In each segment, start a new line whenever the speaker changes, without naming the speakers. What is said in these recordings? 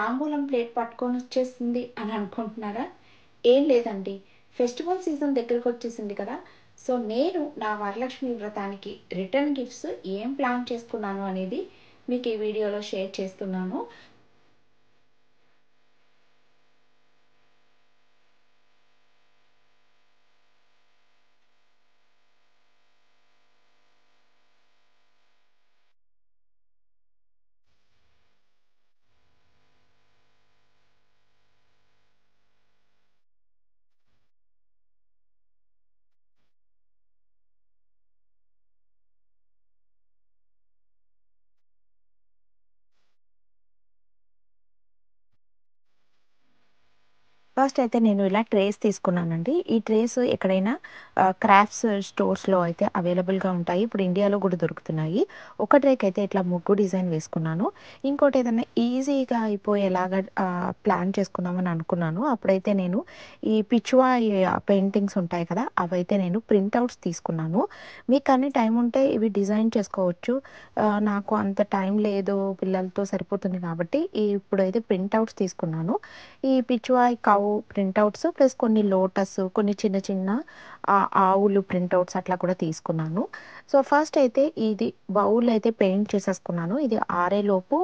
తాంబూలం ప్లేట్ పట్టుకొనొచ్చేసింది అని అనుకుంటున్నారా? ఏం లేదండి. ఫెస్టివల్ సీజన్ దగ్గరకొచ్చేసింది కదా! సో, నేను నా వరలక్ష్మి వ్రతానికి రిటర్న్ గిఫ్ట్స్ ఏం ప్లాన్ చేసుకున్నాను అనేది మీకు ఈ వీడియోలో షేర్ చేస్తున్నాను. ఫస్ట్ అయితే నేను ఇలా ట్రేస్ తీసుకున్నానండి. ఈ ట్రేస్ ఎక్కడైనా క్రాఫ్ట్స్ స్టోర్స్‌లో అయితే అవైలబుల్‌గా ఉంటాయి. ఇప్పుడు ఇండియాలో గూడా దొరుకుతున్నాయి. ఒక ట్రేకయితే ఇట్లా ముగ్గు డిజైన్ వేసుకున్నాను. ఇంకోటి ఏదన్నా ఈజీగా అయిపోయేలాగా ప్లాన్ చేసుకుందామని అనుకున్నాను. అప్పుడైతే నేను ఈ పిచ్చువాయి పెయింటింగ్స్ ఉంటాయి కదా! అవైతే నేను ప్రింట్ ఔట్స్ తీసుకున్నాను. మీకని టైం ఉంటే ఇవి డిజైన్ చేసుకోవచ్చు. నాకు అంత టైం లేదు. పిల్లలతో సరిపోతుంది కాబట్టి ఇప్పుడైతే ప్రింట్ ఔట్స్ తీసుకున్నాను. ఈ పిచ్చువాయి కౌ ప్రింటౌట్స్ ప్లస్ కొన్ని లోటస్, కొన్ని చిన్న చిన్న ఆవులు ప్రింటౌట్స్ అట్లా కూడా తీసుకున్నాను. సో, ఫస్ట్ అయితే ఇది బౌల్ అయితే పెయింట్ చేసేసుకున్నాను. ఇది ఆరేలోపు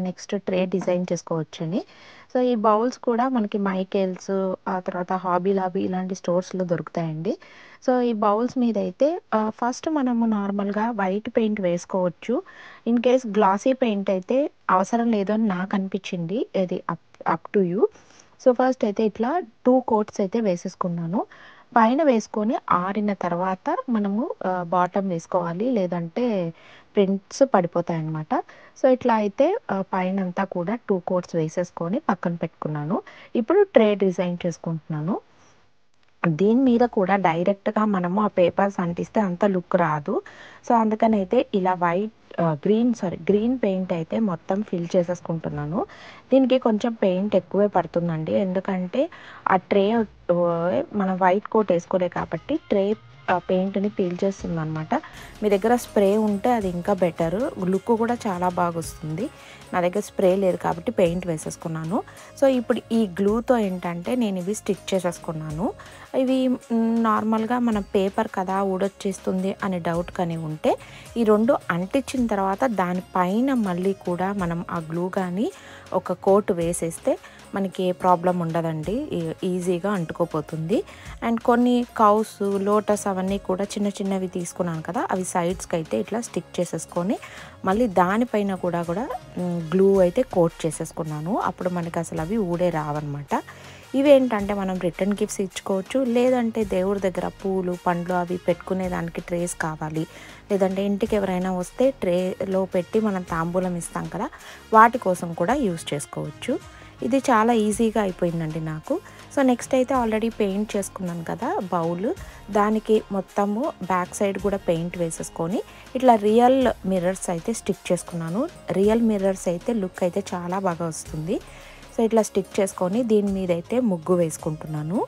నెక్స్ట్ ట్రే డిజైన్ చేసుకోవచ్చని. సో, ఈ బౌల్స్ కూడా మనకి మైకేల్స్, ఆ తర్వాత హాబీ లాబీ ఇలాంటి స్టోర్స్‌లో దొరుకుతాయండి. సో, ఈ బౌల్స్ మీదయితే ఫస్ట్ మనము నార్మల్‌గా వైట్ పెయింట్ వేసుకోవచ్చు. ఇన్ కేస్ గ్లాసీ పెయింట్ అయితే అవసరం లేదు అని నాకనిపిచ్చింది. ఇది up to you. So, first అయితే ఇట్లా 2 కోట్స్ అయితే వేసేసుకున్నాను. పైన వేసుకొని ఆరిన తర్వాత మనము బాటమ్ వేసుకోవాలి. లేదంటే ప్రింట్స్ పడిపోతాయన్నమాట. సో, ఇట్లా అయితే పైనంతా కూడా 2 కోట్స్ వేసేసుకొని పక్కన పెట్టుకున్నాను. ఇప్పుడు ట్రే డిజైన్ చేసుకుంటున్నాను. దీని మీద కూడా డైరెక్ట్‌గా మనము ఆ పేపర్స్ అంటిస్తే అంత లుక్ రాదు. సో, అందుకనైతే ఇలా గ్రీన్ పెయింట్ అయితే మొత్తం ఫిల్ చేసేసుకుంటున్నాను. దీనికి కొంచెం పెయింట్ ఎక్కువే పడుతుందండి. ఎందుకంటే ఆ ట్రే మనం వైట్ కోట్ ఏసుకోలే కాబట్టి ట్రే పెయింట్‌ని పీల్చేస్తుందనమాట. మీ దగ్గర స్ప్రే ఉంటే అది ఇంకా బెటరు. లుక్ కూడా చాలా బాగొస్తుంది. నా దగ్గర స్ప్రే లేదు కాబట్టి పెయింట్ వేసేసుకున్నాను. సో, ఇప్పుడు ఈ గ్లూతో ఏంటంటే నేను ఇవి స్టిక్ చేసేసుకున్నాను. ఇవి నార్మల్‌గా మన పేపర్ కదా ఊడొచ్చేస్తుంది అనే డౌట్ కానీ ఉంటే ఈ 2 అంటించిన తర్వాత దానిపైన మళ్ళీ కూడా మనం ఆ గ్లూ గాని ఒక కోట్ వేసేస్తే మనకి ఏ ప్రాబ్లమ్ ఉండదండి. ఈజీగా అంటుకోపోతుంది. అండ్ కొన్ని కౌస్, లోటస్ అవన్నీ కూడా చిన్న చిన్నవి తీసుకున్నాను కదా! అవి సైడ్స్‌కి అయితే ఇట్లా స్టిక్ చేసేసుకొని మళ్ళీ దానిపైన కూడా గ్లూ అయితే కోట్ చేసేసుకున్నాను. అప్పుడు మనకి అసలు అవి ఊడే రావన్నమాట. ఇవేంటంటే మనం రిటర్న్ గిఫ్ట్స్ ఇచ్చుకోవచ్చు. లేదంటే దేవుడి దగ్గర పూలు, పండ్లు అవి పెట్టుకునే దానికి ట్రేస్ కావాలి. లేదంటే ఇంటికి ఎవరైనా వస్తే ట్రేలో పెట్టి మనం తాంబూలం ఇస్తాం కదా! వాటి కోసం కూడా యూజ్ చేసుకోవచ్చు. ఇది చాలా ఈజీగా అయిపోయిందండి నాకు. సో, నెక్స్ట్ అయితే ఆల్రెడీ పెయింట్ చేసుకున్నాను కదా బౌల్. దానికి మొత్తము బ్యాక్ సైడ్ కూడా పెయింట్ వేసేసుకొని ఇట్లా రియల్ మిర్రర్స్ అయితే స్టిక్ చేసుకున్నాను. రియల్ మిర్రర్స్ అయితే లుక్ అయితే చాలా బాగా వస్తుంది. సో, ఇట్లా స్టిక్ చేసుకొని దీని మీదైతే ముగ్గు వేసుకుంటున్నాను.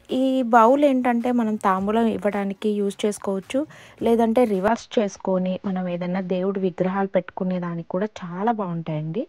ఈ బౌల్ ఏంటంటే మనం తాంబూలం ఇవ్వడానికి యూజ్ చేసుకోవచ్చు. లేదంటే రివర్స్ చేసుకొని మనం ఏదన్నా దేవుడి విగ్రహాలు పెట్టుకునే దానికి కూడా చాలా బావుంటాయండి.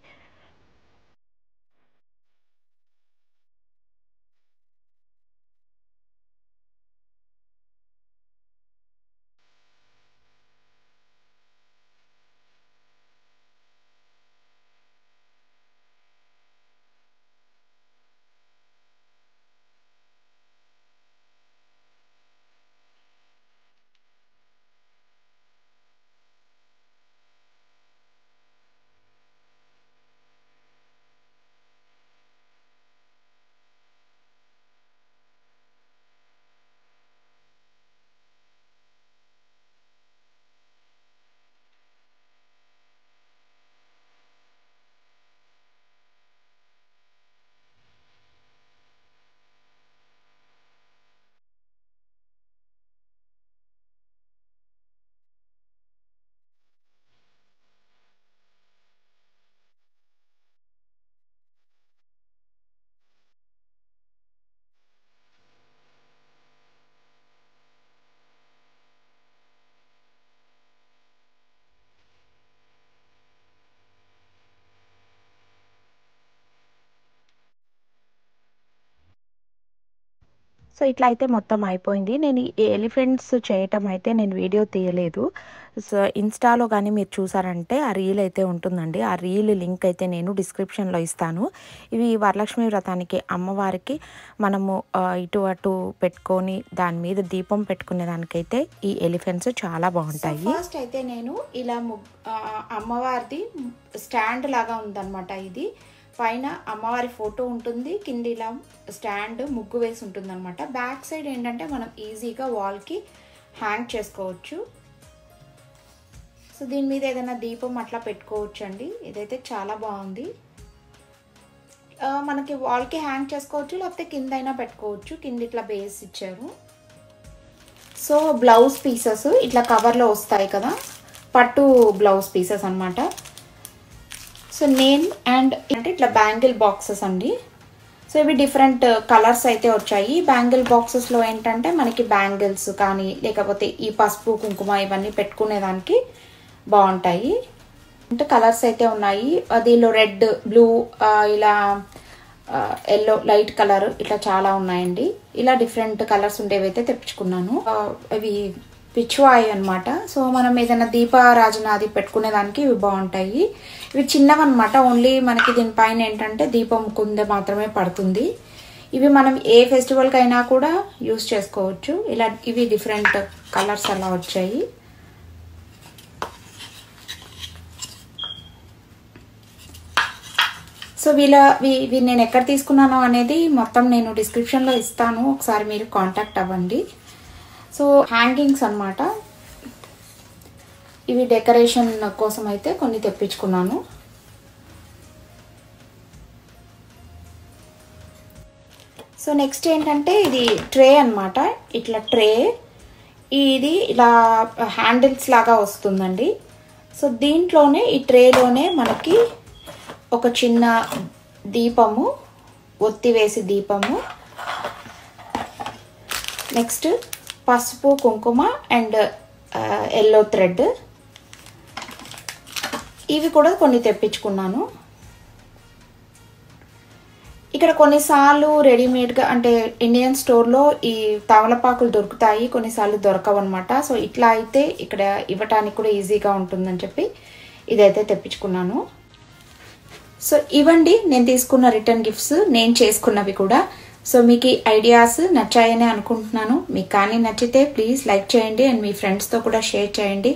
సో ఇట్లా అయితే మొత్తం అయిపోయింది. నేను ఈ ఎలిఫెంట్స్ చేయటం అయితే నేను వీడియో తీయలేదు. సో ఇన్‌స్టాలో గానీ మీరు చూసారంటే ఆ రీల్ అయితే ఉంటుందండి. ఆ రీల్ లింక్ అయితే నేను డిస్క్రిప్షన్‌లో ఇస్తాను. ఇవి వరలక్ష్మి వ్రతానికి అమ్మవారికి మనము ఇటు అటు పెట్టుకొని దాని మీద దీపం పెట్టుకునే దానికైతే ఈ ఎలిఫెంట్స్ చాలా బాగుంటాయి. ఫస్ట్ అయితే నేను ఇలా అమ్మవారిది స్టాండ్ లాగా ఉందన్నమాట. ఇది పైన అమ్మవారి ఫోటో ఉంటుంది, కింద ఇలా స్టాండ్ ముగ్గు వేసి ఉంటుంది అనమాట. బ్యాక్ సైడ్ ఏంటంటే మనం ఈజీగా వాల్కి హ్యాంగ్ చేసుకోవచ్చు. సో దీని మీద ఏదైనా దీపం అట్లా పెట్టుకోవచ్చు అండి. ఇదైతే చాలా బాగుంది. మనకి వాల్కి హ్యాంగ్ చేసుకోవచ్చు, లేకపోతే కింద అయినా పెట్టుకోవచ్చు. కింద ఇట్లా బేస్ ఇచ్చారు. సో బ్లౌజ్ పీసెస్ ఇట్లా కవర్లో వస్తాయి కదా, పట్టు బ్లౌజ్ పీసెస్ అనమాట. సో నేమ్ అండ్ అంటే ఇట్లా బ్యాంగిల్ బాక్సెస్ అండి. సో ఇవి డిఫరెంట్ కలర్స్ అయితే వచ్చాయి. బ్యాంగిల్ బాక్సెస్లో ఏంటంటే మనకి బ్యాంగిల్స్ కానీ లేకపోతే ఈ పసుపు కుంకుమ ఇవన్నీ పెట్టుకునేదానికి బాగుంటాయి. అంటే కలర్స్ అయితే ఉన్నాయి. దీనిలో రెడ్, బ్లూ, ఇలా ఎల్లో, లైట్ కలర్ ఇట్లా చాలా ఉన్నాయండి. ఇలా డిఫరెంట్ కలర్స్ ఉండేవి అయితే తెప్పించుకున్నాను. అవి పిచ్వాయి అనమాట. సో మనం ఏదైనా దీపారాజన అది పెట్టుకునే దానికి ఇవి బాగుంటాయి. ఇవి చిన్నవన్నమాట. ఓన్లీ మనకి దీనిపైన ఏంటంటే దీపం కుందె మాత్రమే పడుతుంది. ఇవి మనం ఏ ఫెస్టివల్కి అయినా కూడా యూస్ చేసుకోవచ్చు. ఇలా ఇవి డిఫరెంట్ కలర్స్ అలా వచ్చాయి. సో ఇవి నేను ఎక్కడ తీసుకున్నానో అనేది మొత్తం నేను డిస్క్రిప్షన్లో ఇస్తాను, ఒకసారి మీరు కాంటాక్ట్ అవ్వండి. సో హ్యాంగింగ్స్ అనమాట. ఇవి డెకరేషన్ కోసం అయితే కొన్ని తెప్పించుకున్నాను. సో నెక్స్ట్ ఏంటంటే ఇది ట్రే అనమాట. ఇట్లా ట్రే, ఇది ఇలా హ్యాండిల్స్ లాగా వస్తుందండి. సో దీంట్లోనే ఈ ట్రేలోనే మనకి ఒక చిన్న దీపము, ఒత్తి వేసి దీపము, నెక్స్ట్ పసుపు కుంకుమ అండ్ ఎల్లో థ్రెడ్, ఇవి కూడా కొన్ని తెప్పించుకున్నాను. ఇక్కడ కొన్నిసార్లు రెడీమేడ్గా అంటే ఇండియన్ స్టోర్లో ఈ తమలపాకులు దొరుకుతాయి, కొన్నిసార్లు దొరకవు అనమాట. సో ఇట్లా అయితే ఇక్కడ ఇవ్వటానికి కూడా ఈజీగా ఉంటుందని చెప్పి ఇదైతే తెప్పించుకున్నాను. సో ఇవ్వండి నేను తీసుకున్న రిటర్న్ గిఫ్ట్స్, నేను చేసుకున్నవి కూడా. సో మీకు ఐడియాస్ నచ్చాయని అనుకుంటున్నాను. మీకు కానీ నచ్చితే ప్లీజ్ లైక్ చేయండి అండ్ మీ ఫ్రెండ్స్తో కూడా షేర్ చేయండి.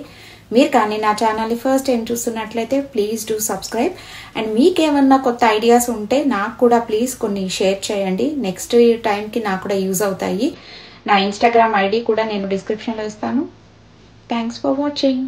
మీరు కానీ నా ఛానల్ని ఫస్ట్ టైం చూస్తున్నట్లయితే ప్లీజ్ డూ సబ్స్క్రైబ్. అండ్ మీకేమన్నా కొత్త ఐడియాస్ ఉంటే నాకు కూడా ప్లీజ్ కొన్ని షేర్ చేయండి. నెక్స్ట్ టైంకి నాకు కూడా యూజ్ అవుతాయి. నా ఇన్స్టాగ్రామ్ ఐడి కూడా నేను డిస్క్రిప్షన్లో ఇస్తాను. Thanks for watching.